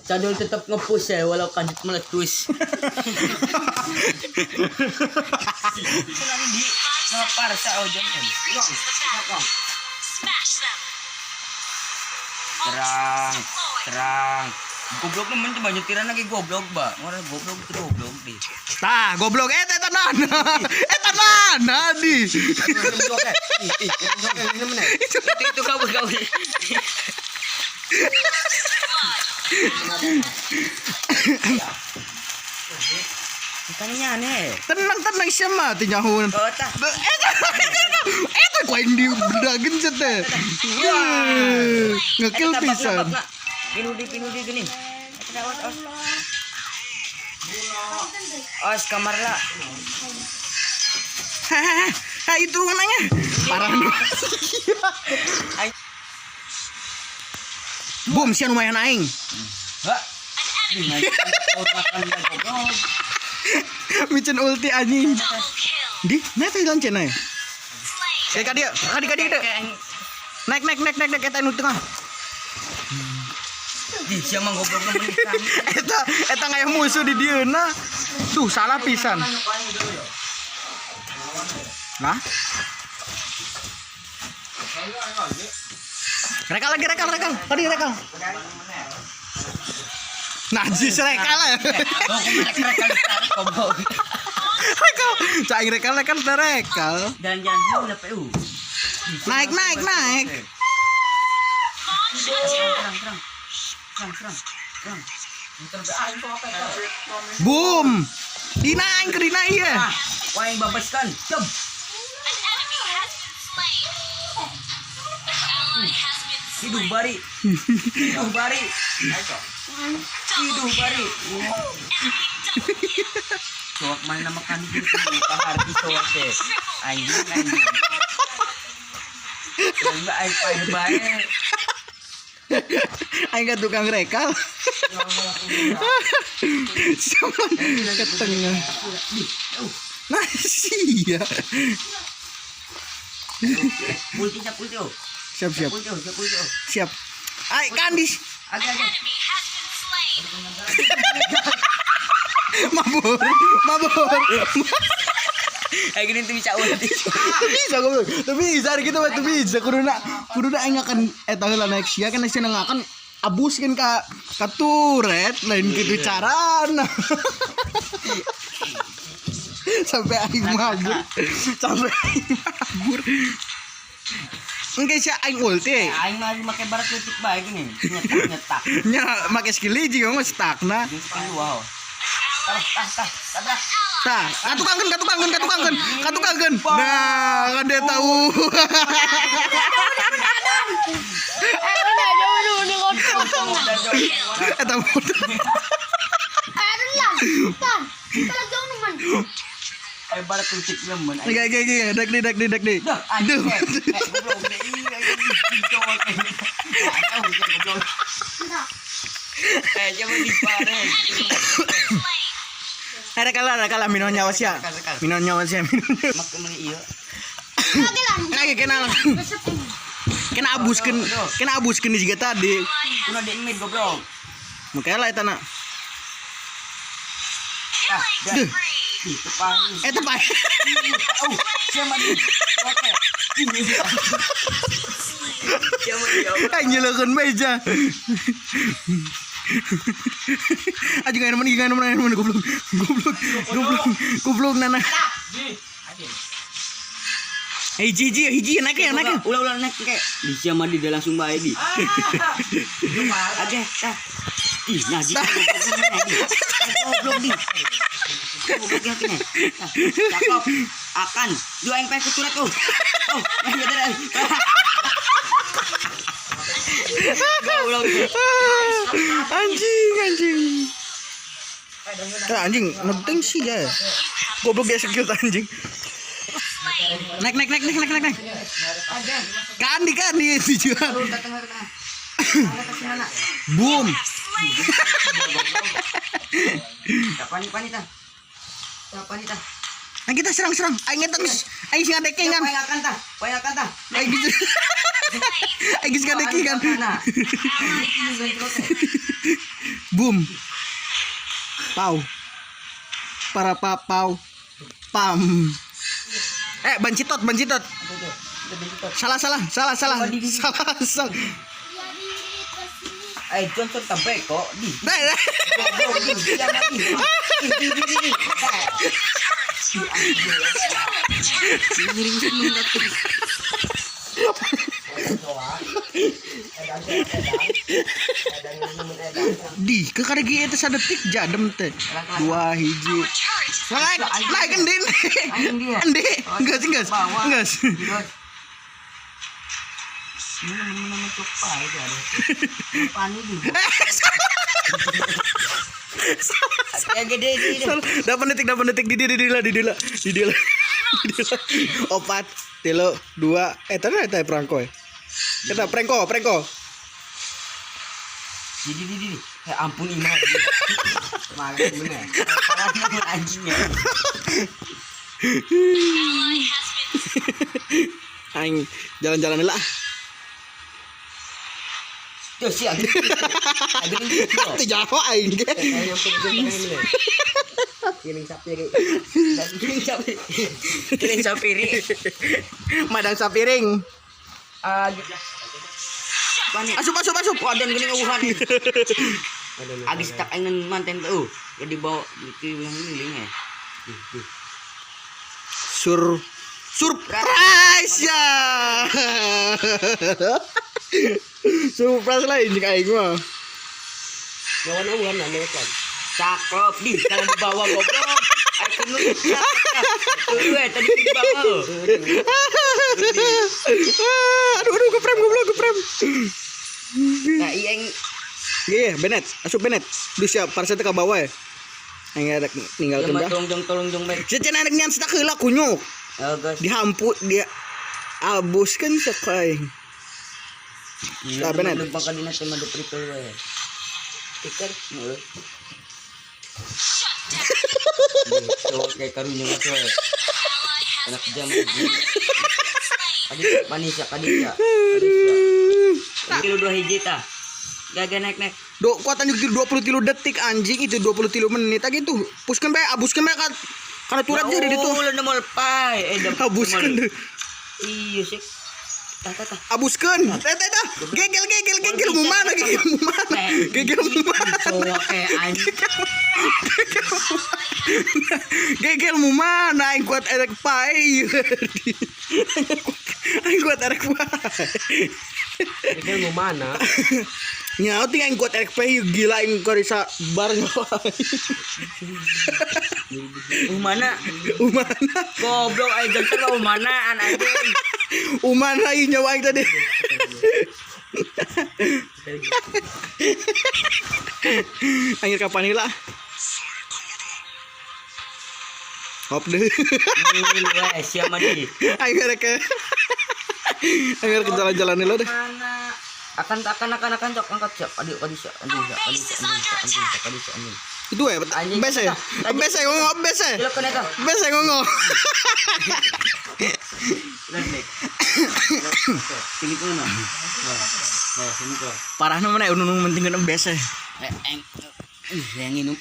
Sadol tetap nge-push ya walau kadit meletus. Senang di ngapar sa ojan kan. Terang. Goblok nemen tuh banyak tiran lagi goblok, Mbak. Orang goblok itu goblok deh. Tah, goblok tenan. Tenan di. Itu kau. Ikannya aneh. Tenang sama tinyahun. Oh, tah. Eta kau yang di daging sete. Ngekil pisan. Pinudi gini. Os kamar lah. Hah, itu nanya. Parah nih. Boom, sian lumayan aing. Hah? Micen ulti anjing. Di, nata ilang cenai. Kayak dia. Naik eta nu tengah. Di siapa goblok nemen ikan. Eta ngaya musuh di dieu na. Tuh, salah pisan. Nah. Rekal. Tadi rekal. Najis rekal. Oh, rekal goblok. Rekal. Caing rekal rekal. Jalan-jalan udah PU. Naik. Terang. Boom. Dina iya. Wah, yang babaskan. Jom. Hidup bari. Soak mana makan gitu kahar di soak teh. Anjing. Yang enggak ai bae. Aing gak tukang rekal. Sama ke tengah. Nah, sia. Pulti. Siap. Ai kandis. Agak. Mabur. Kayak gini tuh bisa ulti. Bisa goblok. Tapi bisa gitu mah tuh bisa kuduna aing akan eta heula naik sia kan sia ngakan abuskeun ka turet lain kitu carana. Sampai aing mabur. Engke sia aing ulti. Aing mah make barat titik bae gini. Nyetak. Nya make skill hiji mah stuckna. Wow. Tabrak. Tah, katukangkeun. Nah, kan dia tahu. Eta mudah. Barat titik nemen. Gak, dak di. Aduh. Jangan dipare. Ada kalah minum nyawa sia. Mak meuli ieu. Lagi kena abuskeun juga tadi. Kuno di mid goblok. Makanya lah eta na. Duh. Tepang. Eta pae. Siapa di? Oke. Siapa dia? Anjelekeun meja. Aja gak nemen goblok nana. Hiji naik ya. Ulah naik kayak di siapa di langsung bae di. Aja tah. Ih, nah di goblok di. Cakep. Akan dua yang pakai kuturat tuh. Oh, Anjing. Anjing, penting sih ya. Goblok dia skill anjing. Naik. Kandi tujuan. Boom. Panita. Nah kita serang. Aing sing ngadeke kan. Payakan tah. Aing sing ngadeke kan. Boom. Pau. Para pau. Pam. Bancitot. Salah. Johnson tambah kok di. Di kekaregi itu sadetik jadem teh. 2 hiji. Naik endin. Endi. Enggak. Ini coba aja ada. Pani di. Kayak gede ini. Dapat detik di dila. 4 3 2 tadi perangko ya. Kita prengko. Di. Ya ampun Ima. Malah bener. Salah nama anjingnya. Aing jalan-jalan lah. Tuh sih agak ini. Teu Jawa aing ge. Yang penting ini. Kiling sapi. Madang sapiring. Asup. Wadan gini ngeuhan. Agis tak aing manten tuh. Ya dibawa ke yang liling ya. Surprise ya. Surprise lah ini aing mah. Lawan kan. Cakep di jangan dibawa goblok. Aing lu. Tadi dibawa. Aduh, geprem goblok. Nah, yang Iya, Benet. Asup Benet. Duh siap, parset ka bawah ya. Aing ada ninggalkeun dah. tolong jong baik. Secenah anak nyan setak heula kunyuk. Guys. Dihamput dia abuskeun sok aing. Nah, Benet. Numpang ka dina teh madu prepare wae. Tikar. Tuh kayak karunya tuh. Anak jam. Adik manis ya kadisya. Kilo 2 hiji tah. Gaga naik. Do kuatan juga 23 detik anjing itu 23 menit lagi tuh. Puskeun bae, abuskeun bae kan. Karena turat jadi di tuh. Ulah mall pai. Abuskeun deh. Iya sih. Tah. Abuskeun. Tah. Gegel mu mana? Gegel mu mana? Cowok kayak anjing. Gegel mu mana? Aing kuat erek pai. Aing kuat erek pai. Gegel mu mana? Nyaut ting aing kuat erek pai gila aing korisa bareng. Umana? Goblok aing jantan mah umanaan anjing. Umana ieu nyawa aing tadi. Akhir kapan heula? Hop deh. Siapa mandi? Akhir ke jalan-jalan heula deh. Mana? Akan cok angkat cok. Aduh kadisa. Itu ya, bese ngomong. Sini kono. Sini kok. Parah namanya unung mentingkan bese. Yang minum.